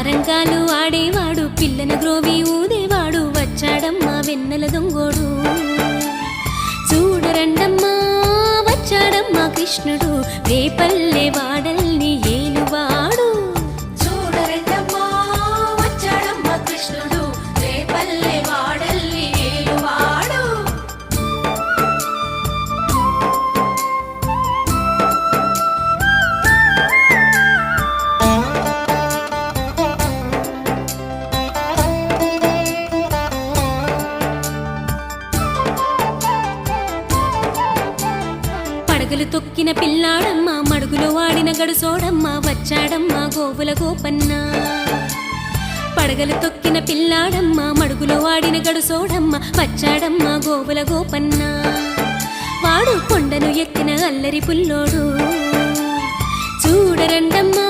సారంగాలు ఆడేవాడు పిల్లన గ్రోవి ఊదేవాడు వచ్చాడమ్మా వెన్నెల దొంగోడు చూడరండమ్మా వచ్చాడమ్మా కృష్ణుడు రేపల్లె వాడల్ని ఏలువాడు చూడరండమ్మా వచ్చాడమ్మా కృష్ణుడు రేపల్లె వాడల్ని ఏలువాడు పడగలు తొక్కిన పిల్లాడమ్మ మడుగులో వాడిన గడుసోడమ్మ వచ్చాడమ్మ గోవుల గోపన్న పడగలు తొక్కిన పిల్లాడమ్మ మడుగులో వాడిన గడుసోడమ్మ వచ్చాడమ్మ గోవుల గోపన్న వాడు కొండను ఎక్కిన అల్లరి పుల్లోడు చూడరండమ్మా